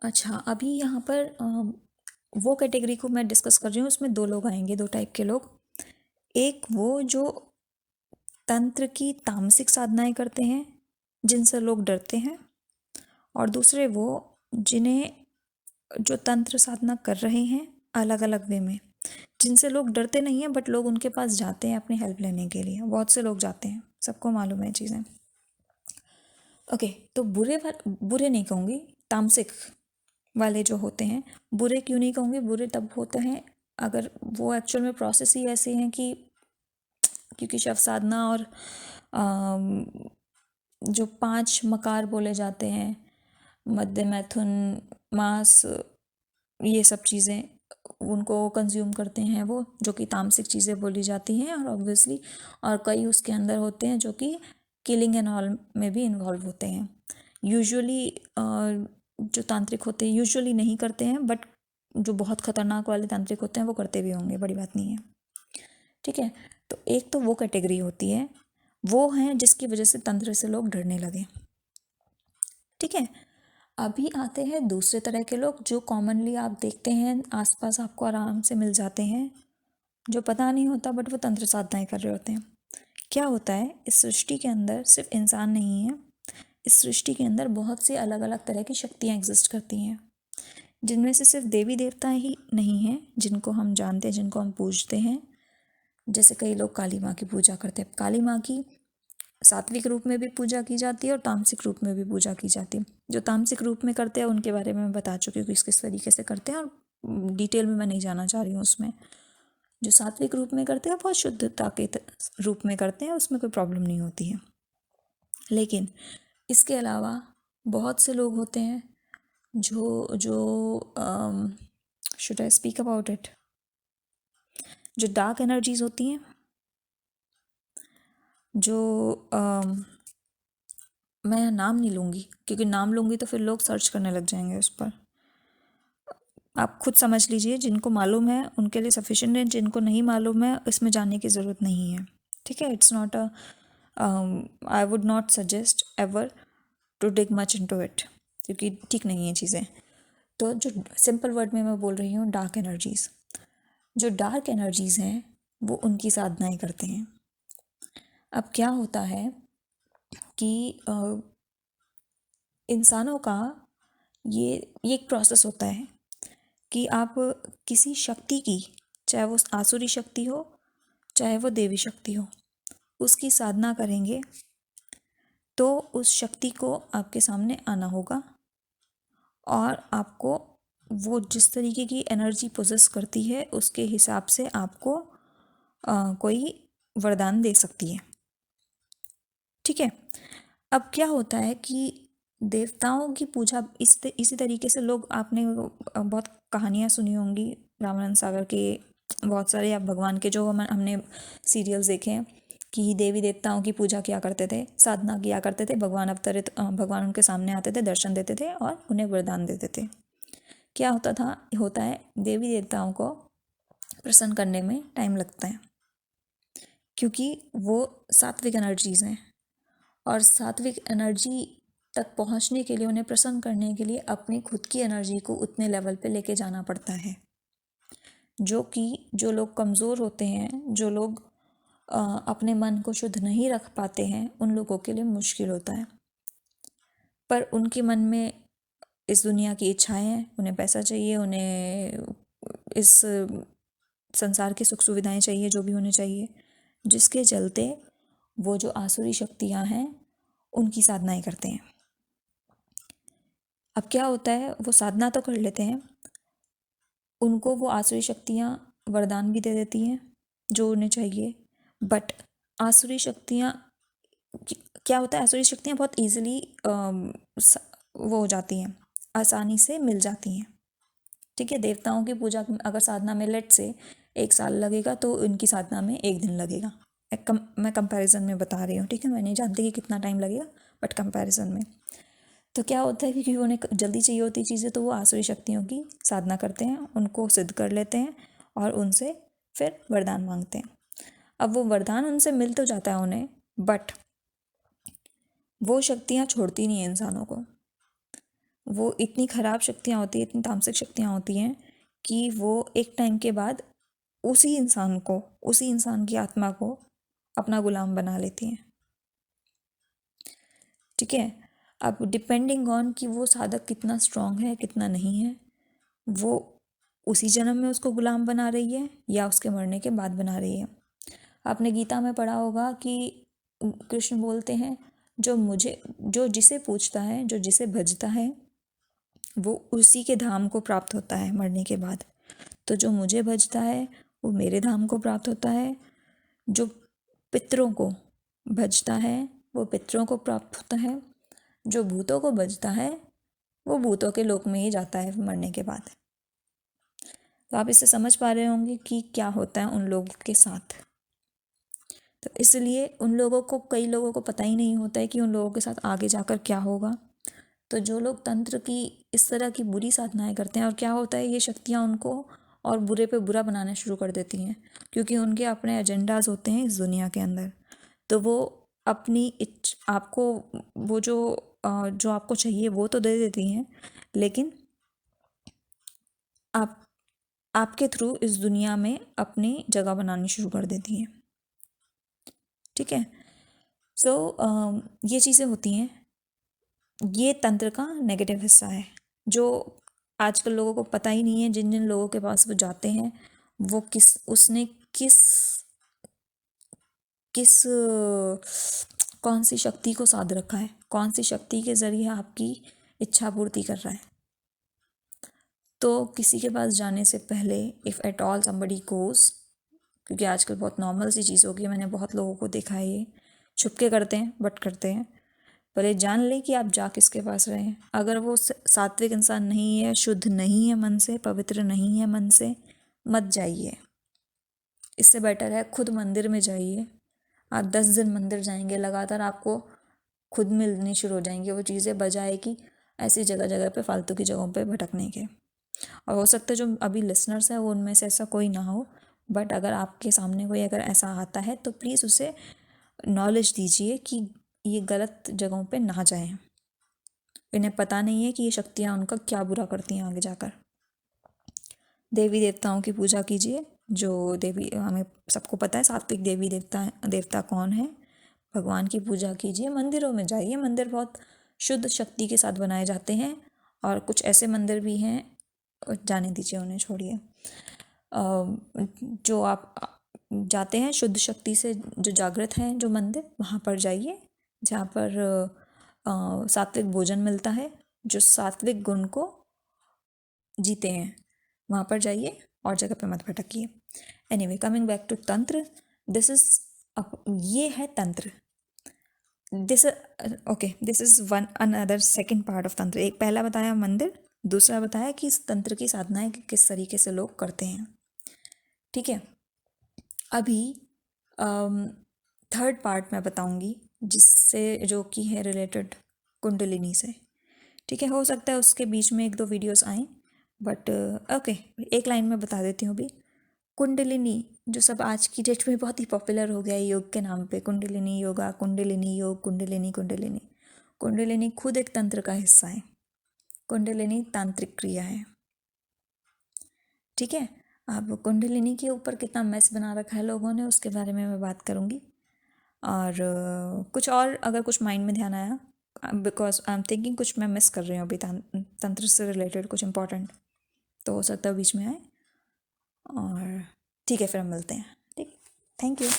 अच्छा, अभी यहाँ पर वो कैटेगरी को मैं डिस्कस कर रही हूँ, उसमें दो लोग आएंगे, दो टाइप के लोग। एक वो जो तंत्र की तामसिक साधनाएं करते हैं, जिनसे लोग डरते हैं। और दूसरे वो जिन्हें जो तंत्र साधना कर रहे हैं अलग अलग वे में, जिनसे लोग डरते नहीं हैं बट लोग उनके पास जाते हैं अपनी हेल्प लेने के लिए। बहुत से लोग जाते हैं, सबको मालूम है चीज़ें। ओके, तो बुरे नहीं कहूँगी, तामसिक वाले जो होते हैं। बुरे क्यों नहीं कहूँगी, बुरे तब होते हैं अगर वो एक्चुअल में प्रोसेस ही ऐसे हैं कि क्योंकि शव साधना और अम, जो 5 मकार बोले जाते हैं, मध्य मैथुन मांस, ये सब चीज़ें उनको कंज्यूम करते हैं वो, जो कि तामसिक चीज़ें बोली जाती हैं। और ऑब्वियसली और कई उसके अंदर होते हैं जो कि किलिंग एंड ऑल में भी इन्वॉल्व होते हैं। यूजुअली जो तांत्रिक होते हैं यूजुअली नहीं करते हैं, बट जो बहुत खतरनाक वाले तांत्रिक होते हैं वो करते भी होंगे, बड़ी बात नहीं है। ठीक है, तो एक तो वो कैटेगरी होती है, वो हैं जिसकी वजह से तंत्र से लोग डरने लगे। ठीक है, अभी आते हैं दूसरे तरह के लोग जो कॉमनली आप देखते हैं आसपास, आपको आराम से मिल जाते हैं, जो पता नहीं होता बट वो तंत्र साधनाएं कर रहे होते हैं। क्या होता है, इस सृष्टि के अंदर सिर्फ इंसान नहीं है, इस सृष्टि के अंदर बहुत सी अलग अलग तरह की शक्तियाँ एग्जिस्ट करती हैं, जिनमें से सिर्फ देवी देवता ही नहीं हैं जिनको हम जानते हैं, जिनको हम पूजते हैं। जैसे कई लोग काली माँ की पूजा करते हैं, काली माँ की सात्विक रूप में भी पूजा की जाती है और तामसिक रूप में भी पूजा की जाती है। जो तामसिक रूप में करते हैं उनके बारे में मैं बता चुकी हूँ कि किस तरीके से करते हैं, और डिटेल में मैं नहीं जाना चाह रही हूँ उसमें। जो सात्विक रूप में करते हैं बहुत शुद्धता के रूप में करते हैं, उसमें कोई प्रॉब्लम नहीं होती है। लेकिन इसके अलावा बहुत से लोग होते हैं जो जो should I speak about it, जो डार्क एनर्जीज होती हैं, जो मैं नाम नहीं लूँगी क्योंकि नाम लूँगी तो फिर लोग सर्च करने लग जाएंगे उस पर। आप खुद समझ लीजिए, जिनको मालूम है उनके लिए सफिशिएंट है, जिनको नहीं मालूम है इसमें जानने की ज़रूरत नहीं है। ठीक है, it's not a, I would not suggest ever to dig much into it, क्योंकि ठीक नहीं है चीज़ें। तो जो सिंपल वर्ड में मैं बोल रही हूँ, डार्क एनर्जीज़, जो डार्क एनर्जीज़ हैं वो उनकी साधनाएं करते हैं। अब क्या होता है कि इंसानों का ये एक प्रोसेस होता है कि आप किसी शक्ति की, चाहे वो आसुरी शक्ति हो चाहे वो देवी शक्ति हो, उसकी साधना करेंगे तो उस शक्ति को आपके सामने आना होगा, और आपको वो जिस तरीके की एनर्जी पोजेस करती है उसके हिसाब से आपको कोई वरदान दे सकती है। ठीक है, अब क्या होता है कि देवताओं की पूजा इसी तरीके से लोग, आपने बहुत कहानियाँ सुनी होंगी रामानंद सागर के, बहुत सारे आप भगवान के जो हमने सीरियल्स देखे हैं कि देवी देवताओं की पूजा किया करते थे, साधना किया करते थे, भगवान अवतरित, भगवान उनके सामने आते थे, दर्शन देते थे और उन्हें वरदान देते थे। क्या होता है देवी देवताओं को प्रसन्न करने में टाइम लगता है, क्योंकि वो सात्विक एनर्जीज हैं, और सात्विक एनर्जी तक पहुंचने के लिए, उन्हें प्रसन्न करने के लिए अपनी खुद की एनर्जी को उतने लेवल पे लेके जाना पड़ता है, जो कि जो लोग कमज़ोर होते हैं, जो लोग अपने मन को शुद्ध नहीं रख पाते हैं, उन लोगों के लिए मुश्किल होता है। पर उनके मन में इस दुनिया की इच्छाएं हैं, उन्हें पैसा चाहिए, उन्हें इस संसार की सुख सुविधाएं चाहिए, जो भी होने चाहिए, जिसके चलते वो जो आसुरी शक्तियां हैं उनकी साधनाएं करते हैं। अब क्या होता है, वो साधना तो कर लेते हैं, उनको वो आसुरी शक्तियाँ वरदान भी दे देती हैं जो उन्हें चाहिए, बट आसुरी शक्तियाँ, क्या होता है, आसुरी शक्तियाँ बहुत ईजिली वो हो जाती हैं, आसानी से मिल जाती हैं। ठीक है, देवताओं की पूजा अगर साधना में लेट से 1 साल लगेगा तो इनकी साधना में 1 दिन लगेगा। मैं कंपैरिजन में बता रही हूँ, ठीक है, मैं नहीं जानती कि कितना टाइम लगेगा, बट कंपैरिजन में। तो क्या होता है, क्योंकि उन्हें जल्दी चाहिए होती चीज़ें, तो वो आसुरी शक्तियों की साधना करते हैं, उनको सिद्ध कर लेते हैं और उनसे फिर वरदान मांगते हैं। अब वो वरदान उनसे मिल तो जाता है उन्हें, बट वो शक्तियाँ छोड़ती नहीं है इंसानों को, वो इतनी ख़राब शक्तियाँ होती हैं, इतनी तामसिक शक्तियाँ होती हैं कि वो एक टाइम के बाद उसी इंसान को, उसी इंसान की आत्मा को अपना गुलाम बना लेती हैं। ठीक है। अब डिपेंडिंग ऑन कि वो साधक कितना स्ट्रांग है कितना नहीं है, वो उसी जन्म में उसको गुलाम बना रही है या उसके मरने के बाद बना रही है। आपने गीता में पढ़ा होगा कि कृष्ण बोलते हैं, जो जिसे पूछता है, जो जिसे भजता है, वो उसी के धाम को प्राप्त होता है मरने के बाद। तो जो मुझे भजता है वो मेरे धाम को प्राप्त होता है, जो पितरों को भजता है वो पितरों को प्राप्त होता है, जो भूतों को भजता है वो भूतों के लोक में ही जाता है मरने के बाद। तो आप इससे समझ पा रहे होंगे कि क्या होता है उन लोगों के साथ। तो इसलिए उन लोगों को, कई लोगों को पता ही नहीं होता है कि उन लोगों के साथ आगे जाकर क्या होगा। तो जो लोग तंत्र की इस तरह की बुरी साधनाएं करते हैं, और क्या होता है, ये शक्तियाँ उनको और बुरे पे बुरा बनाना शुरू कर देती हैं, क्योंकि उनके अपने एजेंडाज होते हैं इस दुनिया के अंदर। तो वो अपनी आपको वो जो आपको चाहिए वो तो दे देती हैं, लेकिन आप आपके थ्रू इस दुनिया में अपनी जगह बनानी शुरू कर देती हैं। ठीक है। सो ये चीज़ें होती हैं। ये तंत्र का नेगेटिव हिस्सा है जो आजकल लोगों को पता ही नहीं है। जिन जिन लोगों के पास वो जाते हैं, वो उसने किस किस कौन सी शक्ति को साध रखा है, कौन सी शक्ति के ज़रिए आपकी इच्छा पूर्ति कर रहा है। तो किसी के पास जाने से पहले, if at all somebody goes, क्योंकि आजकल बहुत नॉर्मल सी चीज़ हो गई है, मैंने बहुत लोगों को देखा है ये छुप के करते हैं बट करते हैं, पहले जान लें कि आप जा किसके पास रहे हैं। अगर वो सात्विक इंसान नहीं है, शुद्ध नहीं है मन से, पवित्र नहीं है मन से, मत जाइए। इससे बेटर है खुद मंदिर में जाइए। आप 10 दिन मंदिर जाएंगे लगातार, आपको खुद मिलनी शुरू हो जाएंगी वो चीज़ें, बजाय कि ऐसी जगह जगह पे फालतू की जगहों पे भटकने के। और हो सकता है जो अभी लिसनर्स हैं वो उनमें से ऐसा कोई ना हो, बट अगर आपके सामने कोई अगर ऐसा आता है तो प्लीज़ उसे नॉलेज दीजिए कि ये गलत जगहों पे ना जाएं। इन्हें पता नहीं है कि ये शक्तियाँ उनका क्या बुरा करती हैं आगे जाकर। देवी देवताओं की पूजा कीजिए। जो देवी, हमें सबको पता है सात्विक देवी देवता कौन है। भगवान की पूजा कीजिए, मंदिरों में जाइए। मंदिर बहुत शुद्ध शक्ति के साथ बनाए जाते हैं, और कुछ ऐसे मंदिर भी हैं, जाने दीजिए उन्हें, छोड़िए। जो आप जाते हैं शुद्ध शक्ति से जो जागृत हैं जो मंदिर, वहाँ पर जाइए जहाँ पर सात्विक भोजन मिलता है, जो सात्विक गुण को जीते हैं, वहाँ पर जाइए और जगह पे मत भटकिए। एनीवे, कमिंग बैक टू तंत्र, दिस इज, ये है तंत्र। This okay, this is one another second part of तंत्र। एक पहला बताया मंदिर, दूसरा बताया कि इस तंत्र की साधनाएं किस तरीके से लोग करते हैं। ठीक है। अभी थर्ड पार्ट मैं बताऊंगी, जिससे जो कि है रिलेटेड कुंडलिनी से। ठीक है, हो सकता है उसके बीच में एक दो वीडियोस आएँ, बट ओके, एक लाइन में बता देती हूँ अभी। कुंडलिनी जो सब आज की डेट में बहुत ही पॉपुलर हो गया है योग के नाम पे, कुंडलिनी योगा, कुंडलिनी योग, कुंडलिनी कुंडलिनी कुंडलिनी खुद एक तंत्र का हिस्सा है। कुंडलिनी तांत्रिक क्रिया है। ठीक है। अब कुंडलिनी के ऊपर कितना मैस बना रखा है लोगों ने, उसके बारे में मैं बात करूँगी। और कुछ और अगर कुछ माइंड में ध्यान आया, बिकॉज आई एम थिंकिंग कुछ मैं मिस कर रही हूँ अभी तंत्र से रिलेटेड कुछ इंपॉर्टेंट, तो हो सकता है बीच में आए। और ठीक है, फिर हम मिलते हैं। ठीक, थैंक यू।